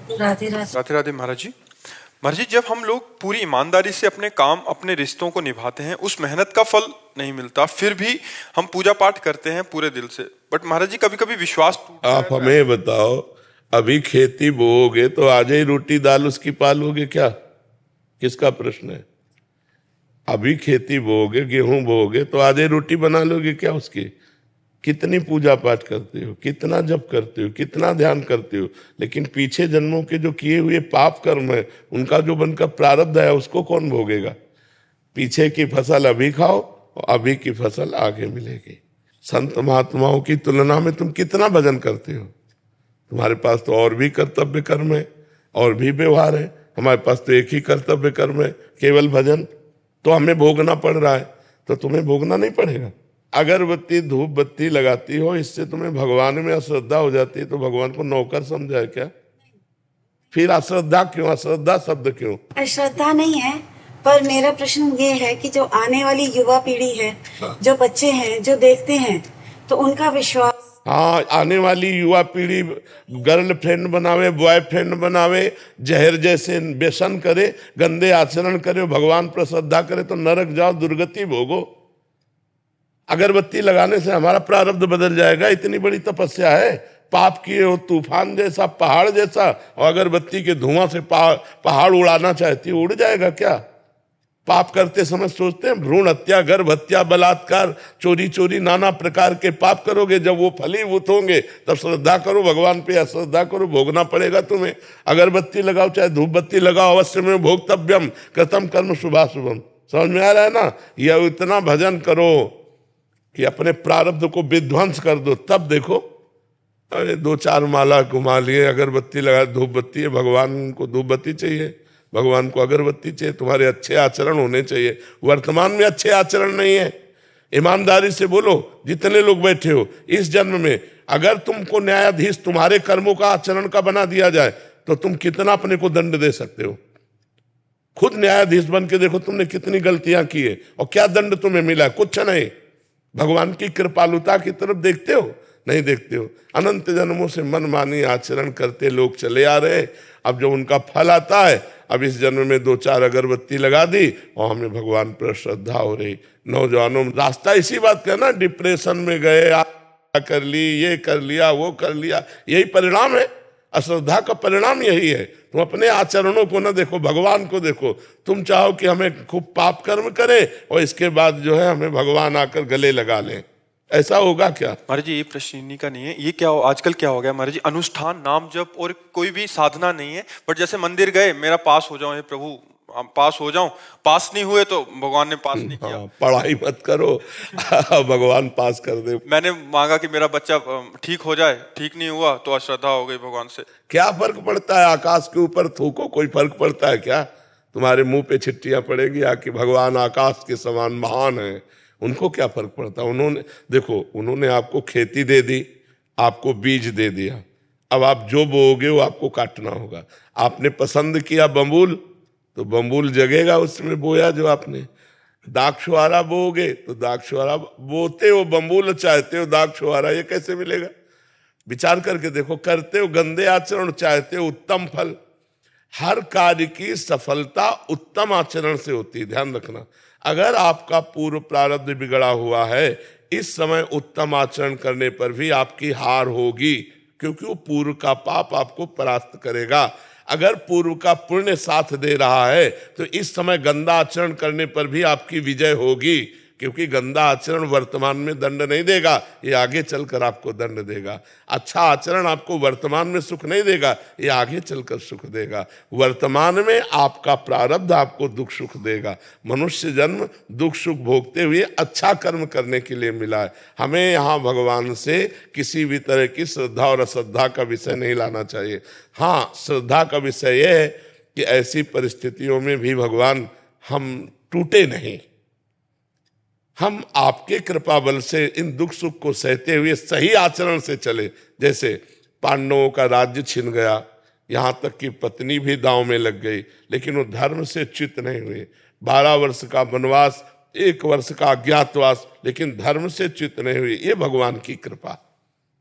राधे राधे। राधे राधे महाराज जी। महाराज जी, जब हम लोग पूरी ईमानदारी से अपने काम अपने रिश्तों को निभाते हैं, उस मेहनत का फल नहीं मिलता, फिर भी हम पूजा पाठ करते हैं पूरे दिल से, बट महाराज जी कभी कभी विश्वास टूट आप जाता है। हमें बताओ, अभी खेती बोओगे तो आज ही रोटी दाल उसकी पालोगे क्या? किसका प्रश्न है? अभी खेती बोओगे, गेहूं बोओगे तो आज ही रोटी बना लोगे क्या उसकी? कितनी पूजा पाठ करते हो, कितना जप करते हो, कितना ध्यान करते हो, लेकिन पीछे जन्मों के जो किए हुए पाप कर्म है, उनका जो बनकर प्रारब्ध है, उसको कौन भोगेगा? पीछे की फसल अभी खाओ और अभी की फसल आगे मिलेगी। संत महात्माओं की तुलना में तुम कितना भजन करते हो? तुम्हारे पास तो और भी कर्तव्य कर्म है, और भी व्यवहार है। हमारे पास तो एक ही कर्तव्य कर्म है, केवल भजन। तो हमें भोगना पड़ रहा है, तो तुम्हें भोगना नहीं पड़ेगा। अगरबत्ती धूप बत्ती लगाती हो, इससे तुम्हें भगवान में अश्रद्धा हो जाती है, तो भगवान को नौकर समझा है क्या? फिर अश्रद्धा क्यों? अश्रद्धा शब्द क्यों? अश्रद्धा नहीं है, पर मेरा प्रश्न ये है कि जो आने वाली युवा पीढ़ी है, जो बच्चे हैं, जो देखते हैं, तो उनका विश्वास। हाँ, आने वाली युवा पीढ़ी गर्लफ्रेंड बनावे, बॉयफ्रेंड बनावे, जहर जैसे व्यसन करे, गंदे आचरण करे, भगवान पर श्रद्धा करे, तो नरक जाओ, दुर्गति भोगो। अगरबत्ती लगाने से हमारा प्रारब्ध बदल जाएगा? इतनी बड़ी तपस्या है, पाप किए हो तूफान जैसा, पहाड़ जैसा, और अगरबत्ती के धुआं से पहाड़ उड़ाना चाहती है, उड़ जाएगा क्या? पाप करते समय सोचते हैं भ्रूण हत्या, गर्भ हत्या, बलात्कार, चोरी चोरी, नाना प्रकार के पाप करोगे, जब वो फलीभूत होंगे तब श्रद्धा करो भगवान पे, अश्रद्धा करो, भोगना पड़ेगा तुम्हें। अगरबत्ती लगाओ चाहे धूप बत्ती लगाओ, अवश्य में भोक्तव्यम कृतम कर्म शुभाशुभम। समझ में आ रहा है ना? यह इतना भजन करो कि अपने प्रारब्ध को विध्वंस कर दो, तब देखो। अरे 2-4 माला घुमा लिए, अगरबत्ती लगा, धूप बत्ती है, भगवान को धूप बत्ती चाहिए, भगवान को अगरबत्ती चाहिए, तुम्हारे अच्छे आचरण होने चाहिए। वर्तमान में अच्छे आचरण नहीं है। ईमानदारी से बोलो, जितने लोग बैठे हो, इस जन्म में अगर तुमको न्यायाधीश तुम्हारे कर्मों का आचरण का बना दिया जाए, तो तुम कितना अपने को दंड दे सकते हो? खुद न्यायाधीश बन के देखो तुमने कितनी गलतियां की है और क्या दंड तुम्हें मिला? कुछ नहीं। भगवान की कृपालुता की तरफ देखते हो? नहीं देखते हो। अनंत जन्मों से मनमानी आचरण करते लोग चले आ रहे हैं। अब जब उनका फल आता है, अब इस जन्म में 2-4 अगरबत्ती लगा दी और हमें भगवान पर श्रद्धा हो रही। नौजवानों रास्ता इसी बात का ना, डिप्रेशन में गए, कर ली, ये कर लिया, वो कर लिया, यही परिणाम है। अश्रद्धा का परिणाम यही है। तुम अपने आचरणों को ना देखो, भगवान को देखो। तुम चाहो कि हमें खूब पाप कर्म करें और इसके बाद जो है हमें भगवान आकर गले लगा लें, ऐसा होगा क्या? महाराज जी, ये प्रश्न इन्हीं का नहीं है। ये क्या आजकल क्या हो गया महाराज जी, अनुष्ठान नाम जप और कोई भी साधना नहीं है, बट जैसे मंदिर गए, मेरा पास हो जाओ हे प्रभु, हम पास हो जाऊं, पास नहीं हुए तो भगवान ने पास नहीं किया। पढ़ाई मत करो भगवान पास कर दे। मैंने मांगा कि मेरा बच्चा ठीक हो जाए, ठीक नहीं हुआ तो अश्रद्धा हो गई भगवान से। क्या फर्क पड़ता है? आकाश के ऊपर थूको, कोई फर्क पड़ता है क्या? तुम्हारे मुंह पे छिट्टियां पड़ेगी आके, भगवान आकाश के समान महान है, उनको क्या फर्क पड़ता? उन्होंने देखो, उन्होंने आपको खेती दे दी, आपको बीज दे दिया, अब आप जो बोओगे वो आपको काटना होगा। आपने पसंद किया बम्बूल, तो बम्बूल जगेगा उसमें बोया जो आपने। दाक्षुआरा बोओगे तो दाक्षुआरा, बोते हो बम्बूल, चाहते हो दाक्षुआरा, ये कैसे मिलेगा? विचार करके देखो। करते हो गंदे आचरण, चाहते हो उत्तम फल। हर कार्य की सफलता उत्तम आचरण से होती है, ध्यान रखना। अगर आपका पूर्व प्रारब्ध बिगड़ा हुआ है, इस समय उत्तम आचरण करने पर भी आपकी हार होगी, क्योंकि वो पूर्व का पाप आपको परास्त करेगा। अगर पूर्व का पुण्य साथ दे रहा है, तो इस समय गंदा आचरण करने पर भी आपकी विजय होगी, क्योंकि गंदा आचरण वर्तमान में दंड नहीं देगा, ये आगे चलकर आपको दंड देगा। अच्छा आचरण आपको वर्तमान में सुख नहीं देगा, ये आगे चलकर सुख देगा। वर्तमान में आपका प्रारब्ध आपको दुख सुख देगा। मनुष्य जन्म दुख सुख भोगते हुए अच्छा कर्म करने के लिए मिला है। हमें यहाँ भगवान से किसी भी तरह की श्रद्धा और अश्रद्धा का विषय नहीं लाना चाहिए। हाँ, श्रद्धा का विषय यह है कि ऐसी परिस्थितियों में भी भगवान हम टूटे नहीं, हम आपके कृपा बल से इन दुख सुख को सहते हुए सही आचरण से चले। जैसे पांडवों का राज्य छिन गया, यहाँ तक कि पत्नी भी दांव में लग गई, लेकिन वो धर्म से च्युत नहीं हुए। 12 वर्ष का वनवास, 1 वर्ष का अज्ञातवास, लेकिन धर्म से च्युत नहीं हुए। ये भगवान की कृपा।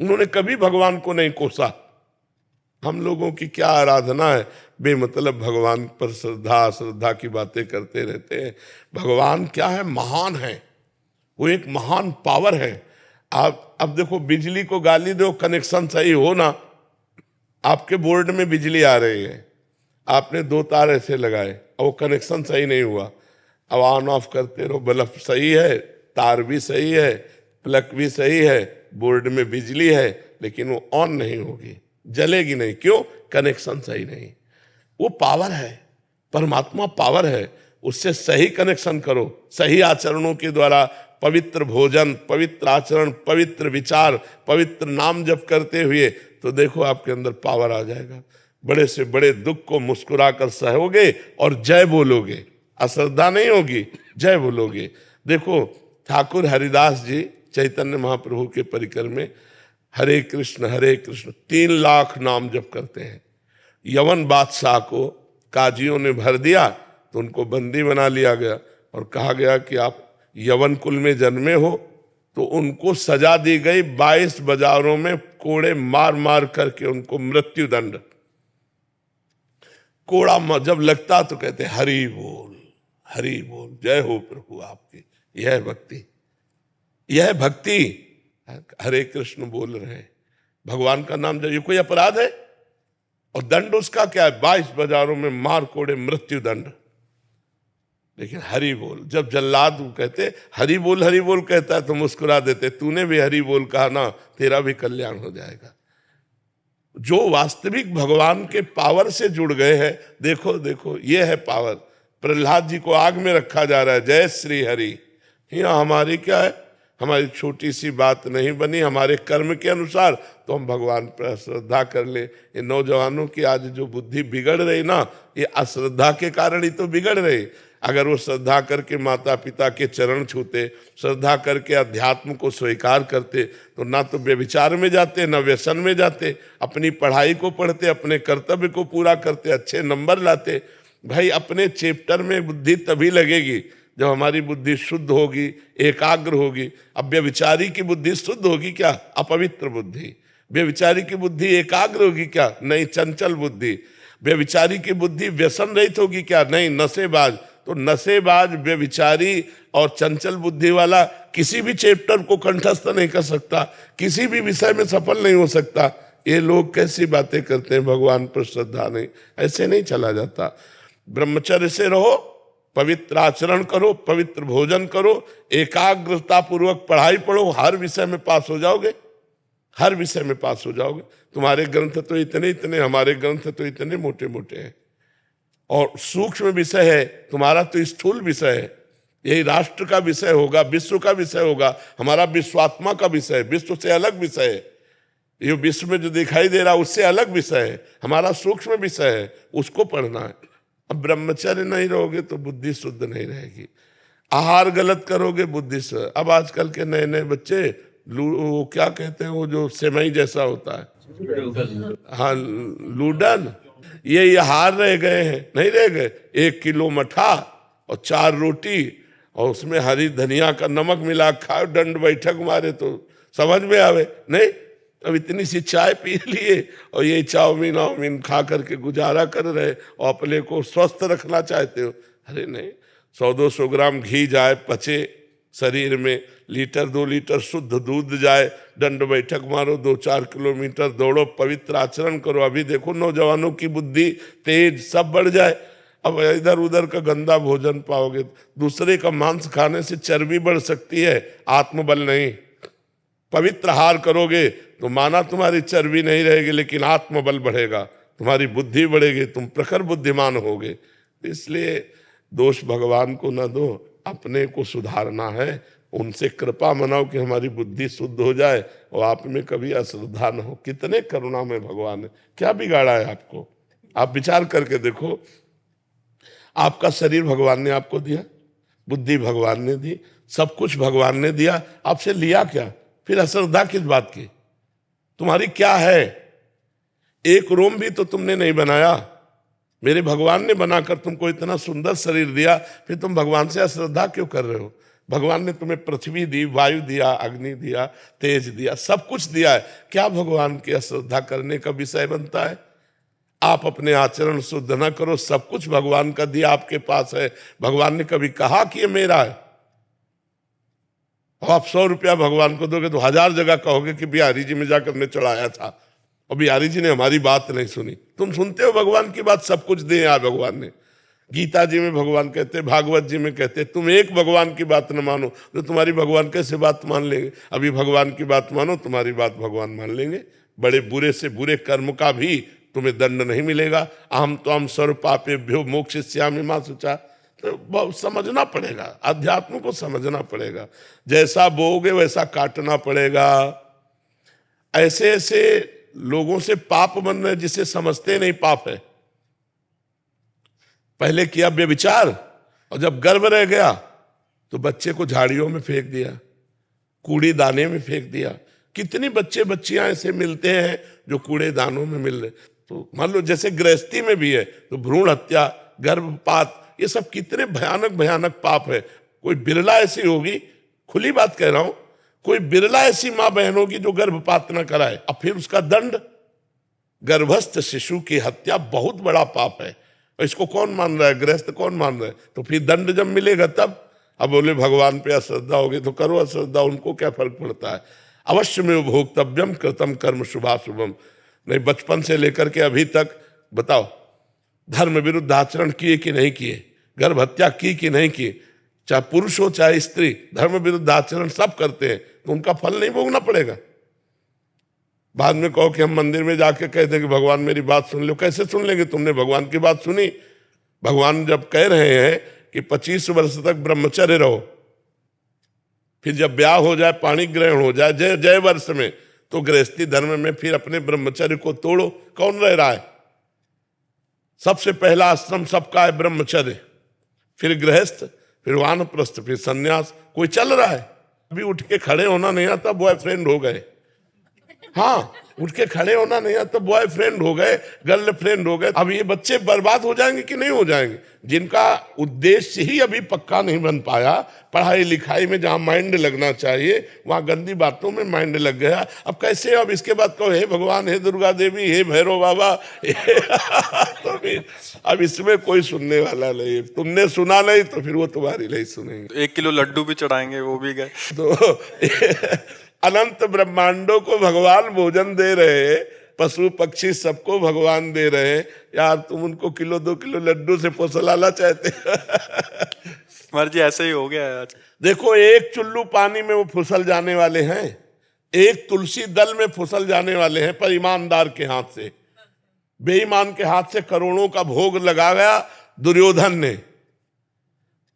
उन्होंने कभी भगवान को नहीं कोसा। हम लोगों की क्या आराधना है, बेमतलब भगवान पर श्रद्धा श्रद्धा की बातें करते रहते हैं। भगवान क्या है, महान है, वो एक महान पावर है। आप अब देखो, बिजली को गाली दो, कनेक्शन सही हो ना, आपके बोर्ड में बिजली आ रही है, आपने 2 तार ऐसे लगाए और वो कनेक्शन सही नहीं हुआ, अब ऑन ऑफ करते रहो, बल्ब सही है, तार भी सही है, प्लग भी सही है, बोर्ड में बिजली है, लेकिन वो ऑन नहीं होगी, जलेगी नहीं। क्यों? कनेक्शन सही नहीं। वो पावर है, परमात्मा पावर है, उससे सही कनेक्शन करो, सही आचरणों के द्वारा, पवित्र भोजन, पवित्र आचरण, पवित्र विचार, पवित्र नाम जप करते हुए, तो देखो आपके अंदर पावर आ जाएगा। बड़े से बड़े दुख को मुस्कुराकर सहोगे और जय बोलोगे, अश्रद्धा नहीं होगी, जय बोलोगे। देखो ठाकुर हरिदास जी चैतन्य महाप्रभु के परिकर में हरे कृष्ण 3 लाख नाम जप करते हैं। यवन बादशाह को काजियों ने भर दिया तो उनको बंदी बना लिया गया और कहा गया कि आप यवन कुल में जन्मे हो, तो उनको सजा दी गई 22 बाजारों में कोड़े मार मार करके उनको मृत्यु दंड। कोड़ा जब लगता तो कहते हरि बोल, जय हो प्रभु आपकी। यह भक्ति, यह भक्ति। हरे कृष्ण बोल रहे हैं, भगवान का नाम जब, ये कोई अपराध है? और दंड उसका क्या है? 22 बाजारों में मार कोड़े मृत्यु दंड। लेकिन हरि बोल, जब जल्लाद कहते हरि बोल कहता है तो मुस्कुरा देते, तूने भी हरि बोल कहा ना, तेरा भी कल्याण हो जाएगा। जो वास्तविक भगवान के पावर से जुड़ गए हैं, देखो देखो ये है पावर। प्रहलाद जी को आग में रखा जा रहा है, जय श्री हरि। यहाँ हमारी क्या है, हमारी छोटी सी बात नहीं बनी, हमारे कर्म के अनुसार तो हम भगवान पर श्रद्धा कर ले। ये नौजवानों की आज जो बुद्धि बिगड़ रही ना, ये अश्रद्धा के कारण ही तो बिगड़ रही। अगर वो श्रद्धा करके माता पिता के चरण छूते, श्रद्धा करके अध्यात्म को स्वीकार करते, तो ना तो व्यभिचार में जाते, ना व्यसन में जाते, अपनी पढ़ाई को पढ़ते, अपने कर्तव्य को पूरा करते, अच्छे नंबर लाते। भाई अपने चैप्टर में बुद्धि तभी लगेगी जब हमारी बुद्धि शुद्ध होगी, एकाग्र होगी। अब व्यभिचारी की बुद्धि शुद्ध होगी क्या? अपवित्र बुद्धि। व्यभिचारी की बुद्धि एकाग्र होगी क्या? नहीं, चंचल बुद्धि। व्यभिचारी की बुद्धि व्यसन रहित होगी क्या? नहीं, नशेबाज। तो नशेबाज, व्यभिचारी और चंचल बुद्धि वाला किसी भी चैप्टर को कंठस्थ नहीं कर सकता, किसी भी विषय में सफल नहीं हो सकता। ये लोग कैसी बातें करते हैं, भगवान पर श्रद्धा नहीं, ऐसे नहीं चला जाता। ब्रह्मचर्य से रहो, पवित्र आचरण करो, पवित्र भोजन करो, एकाग्रता पूर्वक पढ़ाई पढ़ो, हर विषय में पास हो जाओगे, हर विषय में पास हो जाओगे। तुम्हारे ग्रंथ तो इतने इतने, हमारे ग्रंथ तो इतने मोटे मोटे हैं, और सूक्ष्म विषय है, तुम्हारा तो स्थूल विषय है। यही राष्ट्र का विषय होगा, विश्व का विषय होगा, हमारा विश्वात्मा का विषय है, विश्व से अलग विषय है। ये विश्व में जो दिखाई दे रहा उससे अलग विषय है, हमारा सूक्ष्म विषय है, उसको पढ़ना है। अब ब्रह्मचर्य नहीं रहोगे तो बुद्धि शुद्ध नहीं रहेगी, आहार गलत करोगे बुद्धि से। अब आजकल के नए नए बच्चे वो क्या कहते हैं, वो जो सेमई जैसा होता है, हाँ लूडन, ये हार रह गए हैं, नहीं रह गए। 1 किलो मठा और 4 रोटी और उसमें हरी धनिया का नमक मिला खाओ, दंड बैठक मारे तो समझ में आवे नहीं। अब इतनी सी चाय पी लिए और ये चाउमीन वाउमीन खा करके गुजारा कर रहे और अपने को स्वस्थ रखना चाहते हो। अरे नहीं, 100-200 ग्राम घी जाए, पचे शरीर में, 1-2 लीटर शुद्ध दूध जाए, दंड बैठक मारो, 2-4 किलोमीटर दौड़ो, पवित्र आचरण करो। अभी देखो नौजवानों की बुद्धि तेज सब बढ़ जाए। अब इधर उधर का गंदा भोजन पाओगे, दूसरे का मांस खाने से चर्बी बढ़ सकती है, आत्मबल नहीं। पवित्र आहार करोगे तो माना तुम्हारी चर्बी नहीं रहेगी, लेकिन आत्मबल बढ़ेगा, तुम्हारी बुद्धि बढ़ेगी, तुम प्रखर बुद्धिमान होगे। इसलिए दोष भगवान को न दो, अपने को सुधारना है, उनसे कृपा मनाओ कि हमारी बुद्धि शुद्ध हो जाए और आप में कभी अश्रद्धा न हो। कितने करुणा में भगवान है, क्या बिगाड़ा है आपको? आप विचार करके देखो, आपका शरीर भगवान ने आपको दिया, बुद्धि भगवान ने दी, सब कुछ भगवान ने दिया, आपसे लिया क्या? फिर अश्रद्धा किस बात की? तुम्हारी क्या है? एक रोम भी तो तुमने नहीं बनाया, मेरे भगवान ने बनाकर तुमको इतना सुंदर शरीर दिया, फिर तुम भगवान से अश्रद्धा क्यों कर रहे हो? भगवान ने तुम्हें पृथ्वी दी, वायु दिया, अग्नि दिया, तेज दिया, सब कुछ दिया है, क्या भगवान की अश्रद्धा करने का विषय बनता है? आप अपने आचरण शुद्ध ना करो, सब कुछ भगवान का दिया आपके पास है। भगवान ने कभी कहा कि ये मेरा है? अब आप 100 रुपया भगवान को दोगे तो 1000 जगह कहोगे कि बिहारी जी में जाकर मैं चढ़ाया था और बिहारी जी ने हमारी बात नहीं सुनी। तुम सुनते हो भगवान की बात, सब कुछ दिया है भगवान ने। गीता जी में भगवान कहते, भागवत जी में कहते, तुम एक भगवान की बात न मानो तो तुम्हारी भगवान कैसे बात मान लेंगे? अभी भगवान की बात मानो, तुम्हारी बात भगवान मान लेंगे। बड़े बुरे से बुरे कर्म का भी तुम्हें दंड नहीं मिलेगा। अहम त्वं सर्व पापेभ्यो मोक्षयिष्यामि मा शुचा। तो बहुत समझना पड़ेगा, अध्यात्म को समझना पड़ेगा। जैसा बोओगे वैसा काटना पड़ेगा। ऐसे ऐसे लोगों से पाप बन रहे जिसे समझते नहीं पाप है। पहले किया व्यभिचार और जब गर्भ रह गया तो बच्चे को झाड़ियों में फेंक दिया, कूड़ी दाने में फेंक दिया। कितनी बच्चे बच्चियां ऐसे मिलते हैं जो कूड़े दानों में मिल रहे। तो मान लो जैसे गृहस्थी में भी है तो भ्रूण हत्या, गर्भपात, ये सब कितने भयानक भयानक पाप है। कोई बिरला ऐसी होगी, खुली बात कह रहा हूं, कोई बिरला ऐसी मां बहन होगी जो गर्भपात न कराए। अब फिर उसका दंड, गर्भस्थ शिशु की हत्या बहुत बड़ा पाप है। इसको कौन मान रहा है? गृहस्थ कौन मान रहा है? तो फिर दंड जब मिलेगा तब। अब बोले भगवान पे अश्रद्धा होगी तो करो अश्रद्धा, उनको क्या फर्क पड़ता है? अवश्य में भोक्तव्यम कृतम कर्म शुभाशुभम। नहीं, बचपन से लेकर के अभी तक बताओ, धर्म विरुद्ध आचरण किए कि नहीं किए? गर्भ हत्या की कि नहीं की? चाहे पुरुष हो चाहे स्त्री, धर्म विरुद्ध आचरण सब करते हैं, तो उनका फल नहीं भोगना पड़ेगा? बाद में कहो कि हम मंदिर में जाके कहते हैं कि भगवान मेरी बात सुन लो। कैसे सुन लेंगे? तुमने भगवान की बात सुनी? भगवान जब कह रहे हैं कि 25 वर्ष तक ब्रह्मचर्य रहो, फिर जब ब्याह हो जाए, पाणी ग्रहण हो जाए जय वर्ष में, तो गृहस्थी धर्म में फिर अपने ब्रह्मचर्य को तोड़ो। कौन रह रहा है? सबसे पहला आश्रम सबका है ब्रह्मचर्य, फिर गृहस्थ, फिर वानप्रस्थ, फिर सन्यास। कोई चल रहा है? अभी उठ के खड़े होना नहीं आता, बॉयफ्रेंड हो गए। हाँ, उठ के खड़े होना नहीं आता, बॉयफ्रेंड हो गए, गर्लफ्रेंड हो गए। अब ये बच्चे बर्बाद हो जाएंगे कि नहीं हो जाएंगे? जिनका उद्देश्य ही अभी पक्का नहीं बन पाया, पढ़ाई लिखाई में जहां माइंड लगना चाहिए वहां गंदी बातों में माइंड लग गया। अब कैसे? अब इसके बाद कहो हे भगवान, हे दुर्गा देवी, हे भैरव बाबा। तो फिर अब इसमें कोई सुनने वाला नहीं। तुमने सुना नहीं तो फिर वो तुम्हारी नहीं सुनेंगे। 1 किलो लड्डू भी चढ़ाएंगे, वो भी गए। तो अनंत ब्रह्मांडों को भगवान भोजन दे रहे, पशु पक्षी सबको भगवान दे रहे। यार तुम उनको 1-2 किलो लड्डू से फुसलाना चाहते? महाराज जी ऐसे ही हो गया है आज। देखो, एक चुल्लू पानी में वो फुसल जाने वाले हैं, एक तुलसी दल में फुसल जाने वाले हैं, पर ईमानदार के हाथ से। बेईमान के हाथ से करोड़ों का भोग लगा गया। दुर्योधन ने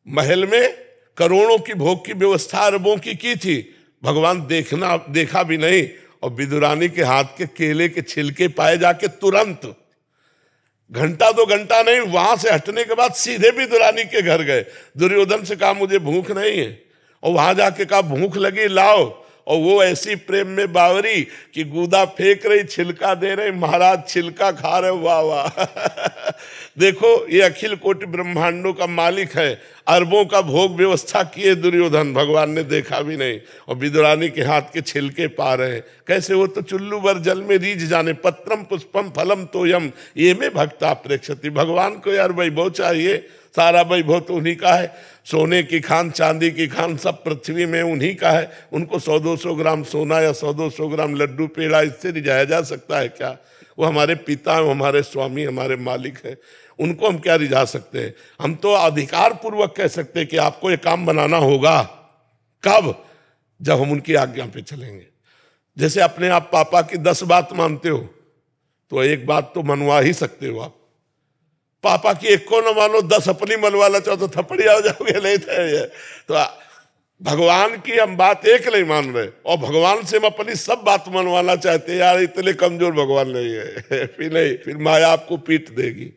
महल में करोड़ों की भोग की व्यवस्था अरबों की थी, भगवान देखा भी नहीं। और विदुरानी के हाथ के केले के छिलके पाए जाके तुरंत, घंटा 2 घंटा नहीं, वहां से हटने के बाद सीधे विदुरानी के घर गए। दुर्योधन से कहा मुझे भूख नहीं है, और वहां जाके कहा भूख लगी लाओ। और वो ऐसी प्रेम में बावरी कि गूदा फेंक रही, छिलका दे रही, महाराज छिलका खा रहे। वाह वाह। देखो, ये अखिल कोटि ब्रह्मांडों का मालिक है, अरबों का भोग व्यवस्था किए दुर्योधन, भगवान ने देखा भी नहीं। और विदुरानी के हाथ के छिलके पा रहे हैं। कैसे? वो तो चुल्लू भर जल में रीझ जाने। पत्रम पुष्पम फलम तोयम ये में भक्ता प्रेक्षति। भगवान को यार वैभव चाहिए, सारा वैभव तो उन्हीं का है। सोने की खान, चांदी की खान, सब पृथ्वी में उन्हीं का है। उनको 100-200 ग्राम सोना या 100-200 ग्राम लड्डू पेड़ा इससे रिझाया जा सकता है क्या? वो हमारे पिता, हमारे स्वामी, हमारे मालिक है। उनको हम क्या रिझा सकते हैं? हम तो अधिकार पूर्वक कह सकते हैं कि आपको ये काम बनाना होगा। कब? जब हम उनकी आज्ञा पे चलेंगे। जैसे अपने आप पापा की 10 बात मानते हो तो एक बात तो मनवा ही सकते हो आप। पापा की एक को न मानो, 10 अपनी मनवाना चाहो तो थपड़िया हो जाओगे। नहीं तो भगवान की हम बात एक नहीं मान रहे, और भगवान से हम अपनी सब बात मनवाना चाहते हैं। यार इतने कमजोर भगवान नहीं है। फिर नहीं, फिर माया आपको पीट देगी।